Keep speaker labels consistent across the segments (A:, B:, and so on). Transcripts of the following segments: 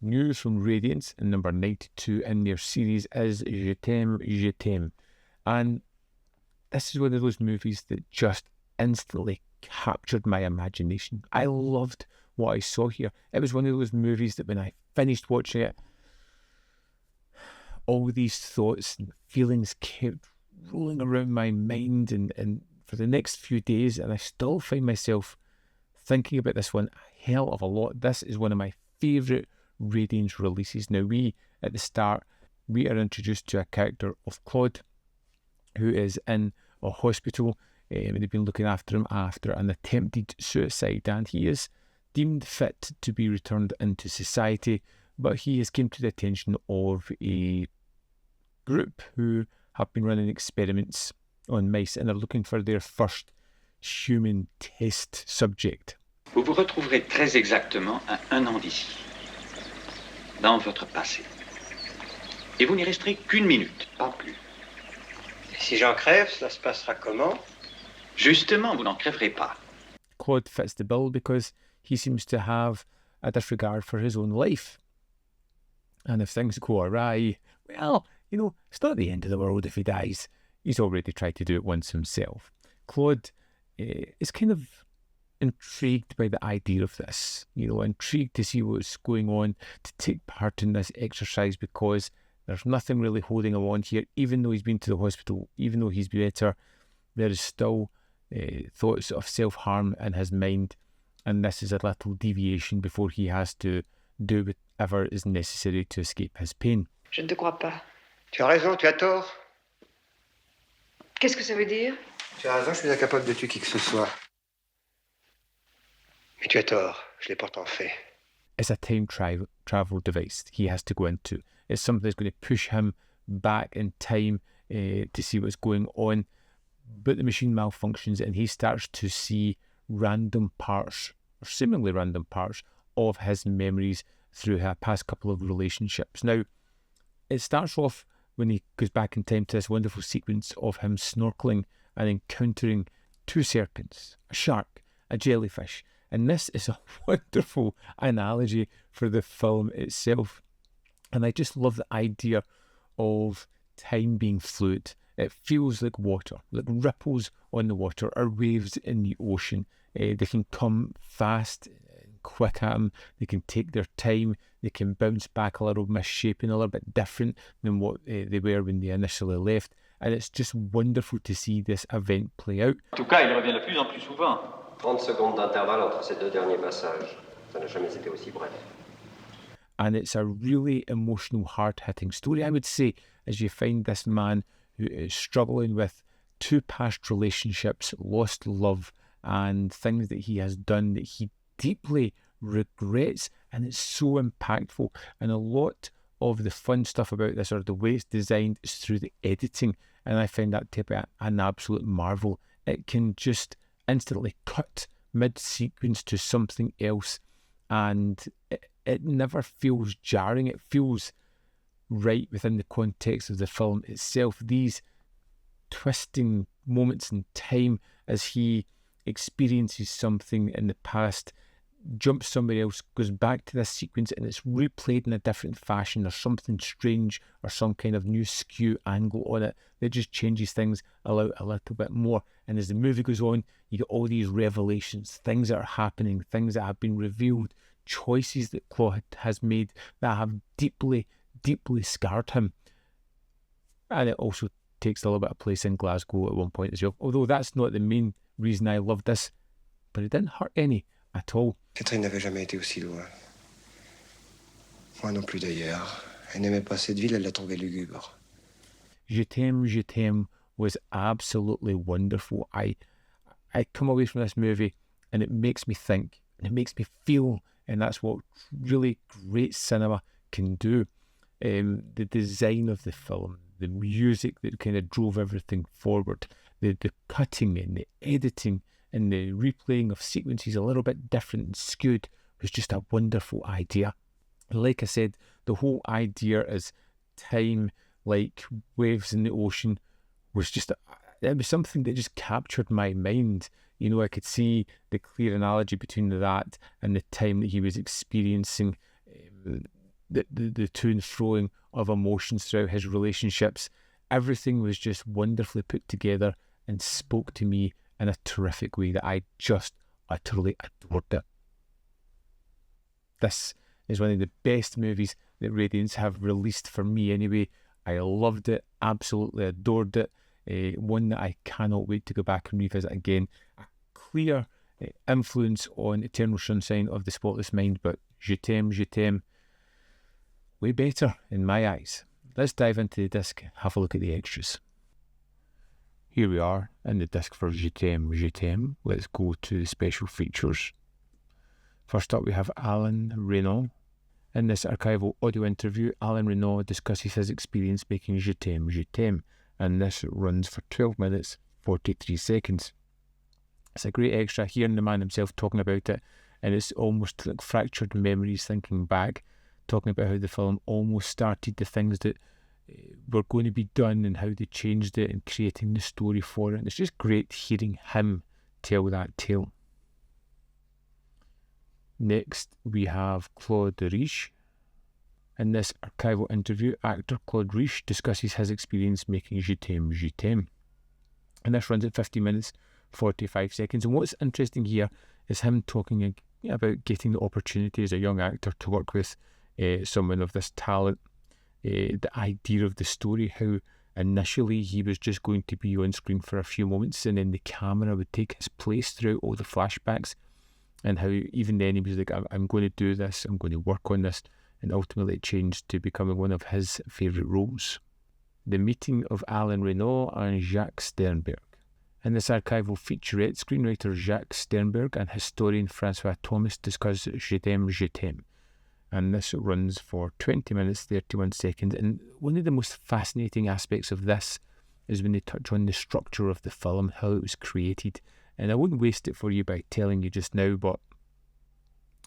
A: News from Radiance in number 92 in their series is Je t'aime, je t'aime. And this is one of those movies that just instantly captured my imagination. I loved what I saw here. It was one of those movies that when I finished watching it, all these thoughts and feelings kept rolling around my mind and for the next few days, and I still find myself thinking about this one a hell of a lot. This is one of my favourite Radiance releases. Now, at the start, we are introduced to a character of Claude, who is in a hospital, and they've been looking after him after an attempted suicide, and he is deemed fit to be returned into society, but he has come to the attention of a group who have been running experiments on mice and are looking for their first human test subject.
B: Vous vous retrouverez très exactement à 1 an d'ici, dans votre passé. Et vous n'y resterez qu'1 minute, pas plus.
C: Et si j'en crève, ça se passera comment?
B: Justement, vous n'en crèverez pas.
A: Claude fits the bill because he seems to have a disregard for his own life. And if things go awry, well, it's not the end of the world if he dies. He's already tried to do it once himself. Claude is kind of intrigued by the idea of this, intrigued to see what's going on, to take part in this exercise because there's nothing really holding him on here. Even though he's been to the hospital, even though he's better, there is still thoughts of self-harm in his mind, and this is a little deviation before he has to do whatever is necessary to escape his pain.
D: Je ne te crois pas.
C: Tu as raison, tu as tort.
D: Qu'est-ce que ça veut dire?
C: Tu as raison, je suis incapable de tuer qui que ce soit. Mais tu as tort, je l'ai pourtant fait.
A: It's a time travel device he has to go into. It's something that's going to push him back in time to see what's going on. But the machine malfunctions and he starts to see random parts, or seemingly random parts, of his memories through a past couple of relationships. Now, it starts off when he goes back in time to this wonderful sequence of him snorkeling and encountering 2 serpents, a shark, a jellyfish. And this is a wonderful analogy for the film itself. And I just love the idea of time being fluid. It feels like water, like ripples on the water or waves in the ocean. They can come fast and quick at them. They can take their time. They can bounce back a little misshapen, a little bit different than what they were when they initially left. And it's just wonderful to see this event play out.
B: En tout cas, il revient de plus en plus souvent.
E: 30 secondes d'intervalle entre ces 2 derniers passages. Ça n'a jamais été aussi bref.
A: And it's a really emotional, hard-hitting story, I would say, as you find this man who is struggling with 2 past relationships, lost love, and things that he has done that he deeply regrets, and it's so impactful. And a lot of the fun stuff about this, or the way it's designed, is through the editing, and I find that to be an absolute marvel. It can just instantly cut mid-sequence to something else, and it never feels jarring. It feels right within the context of the film itself. These twisting moments in time as he experiences something in the past, jumps somewhere else, goes back to this sequence, and it's replayed in a different fashion. There's something strange or some kind of new skew angle on it that just changes things a little bit more. And as the movie goes on, you get all these revelations, things that are happening, things that have been revealed, choices that Claude has made that have deeply, deeply scarred him. And it also takes a little bit of place in Glasgow at one point as well. Although that's not the main reason I love this, but it didn't hurt any at all.
C: Catherine n'avait jamais été aussi loin. Moi non plus d'ailleurs. Elle n'aimait pas cette ville, elle l'a trouvée lugubre.
A: Je t'aime was absolutely wonderful. I come away from this movie and it makes me think and it makes me feel, and that's what really great cinema can do. The design of the film, the music that kind of drove everything forward, the cutting and the editing and the replaying of sequences a little bit different and skewed was just a wonderful idea. Like I said, the whole idea is time like waves in the ocean was just, it was something that just captured my mind. I could see the clear analogy between that and the time that he was experiencing the to and froing of emotions throughout his relationships. Everything was just wonderfully put together and spoke to me in a terrific way that I just utterly adored it. This is one of the best movies that Radiance have released for me anyway. I loved it, absolutely adored it. One that I cannot wait to go back and revisit again. A clear influence on Eternal Sunshine of the Spotless Mind, but Je t'aime, way better in my eyes. Let's dive into the disc, have a look at the extras. Here we are in the disc for Je t'aime. Let's go to the special features. First up we have Alain Renaud. In this archival audio interview, Alain Renaud discusses his experience making Je t'aime, and this runs for 12 minutes, 43 seconds. It's a great extra, hearing the man himself talking about it, and it's almost like fractured memories thinking back, talking about how the film almost started, the things that were going to be done and how they changed it and creating the story for it. And it's just great hearing him tell that tale. Next, we have Claude Riche. In this archival interview, actor Claude Riche discusses his experience making Je t'aime. And this runs at 50 minutes, 45 seconds. And what's interesting here is him talking about getting the opportunity as a young actor to work with someone of this talent. The idea of the story, how initially he was just going to be on screen for a few moments and then the camera would take his place throughout all the flashbacks. And how even then he was like, I'm going to do this, I'm going to work on this. And ultimately it changed to becoming one of his favourite roles. The meeting of Alain Renaud and Jacques Sternberg. In this archival featurette, screenwriter Jacques Sternberg and historian Francois Thomas discuss Je t'aime. And this runs for 20 minutes, 31 seconds. And one of the most fascinating aspects of this is when they touch on the structure of the film, how it was created. And I wouldn't waste it for you by telling you just now, but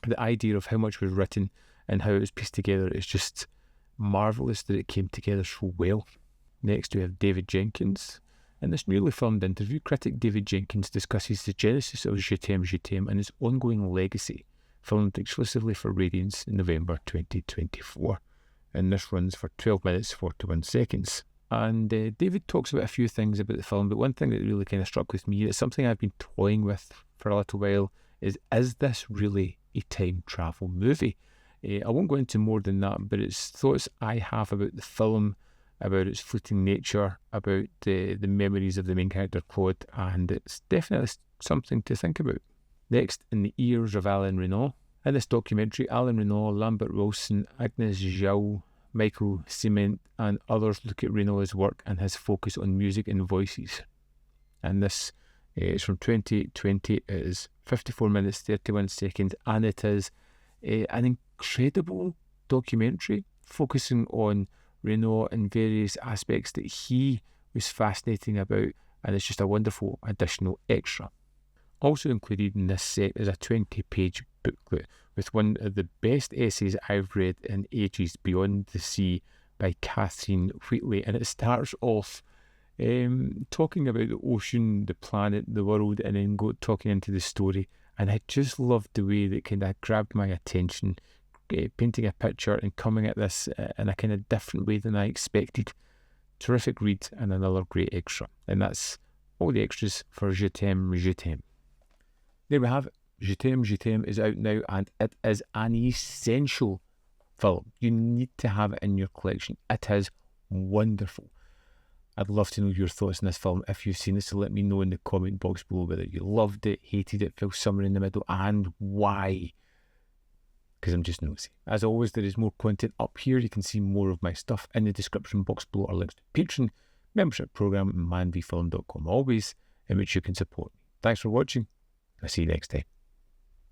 A: the idea of how much was written and how it was pieced together is just marvellous that it came together so well. Next we have David Jenkins. In this newly filmed interview, critic David Jenkins discusses the genesis of Je t'aime and its ongoing legacy, filmed exclusively for Radiance in November 2024. And this runs for 12 minutes, 41 seconds. And David talks about a few things about the film, but one thing that really kind of struck with me, it's something I've been toying with for a little while, is this really a time travel movie? I won't go into more than that, but it's thoughts I have about the film, about its fleeting nature, about the memories of the main character Claude, and it's definitely something to think about. Next, In the Ears of Alain Renaud. In this documentary, Alain Renaud, Lambert Wilson, Agnes Jaoul, Michael Ciment and others look at Renaud's work and his focus on music and voices. And this is from 2020. It is 54 minutes, 31 seconds, and it is an incredible documentary focusing on Renaud and various aspects that he was fascinating about, and it's just a wonderful additional extra. Also included in this set is a 20-page booklet with one of the best essays I've read in ages, Beyond the Sea by Catherine Wheatley, and it starts off talking about the ocean, the planet, the world, and then talking into the story, and I just loved the way that kind of grabbed my attention, painting a picture and coming at this in a kind of different way than I expected. Terrific read and another great extra, and that's all the extras for Je t'aime. There we have it. Je t'aime is out now, and it is an essential film. You need to have it in your collection. It is wonderful. I'd love to know your thoughts on this film if you've seen it, so let me know in the comment box below whether you loved it, hated it, fell somewhere in the middle, and why. Because I'm just nosy. As always, there is more content up here. You can see more of my stuff in the description box below, or links to Patreon, membership program, manvfilm.com, always in which you can support me. Thanks for watching. I'll see you next time.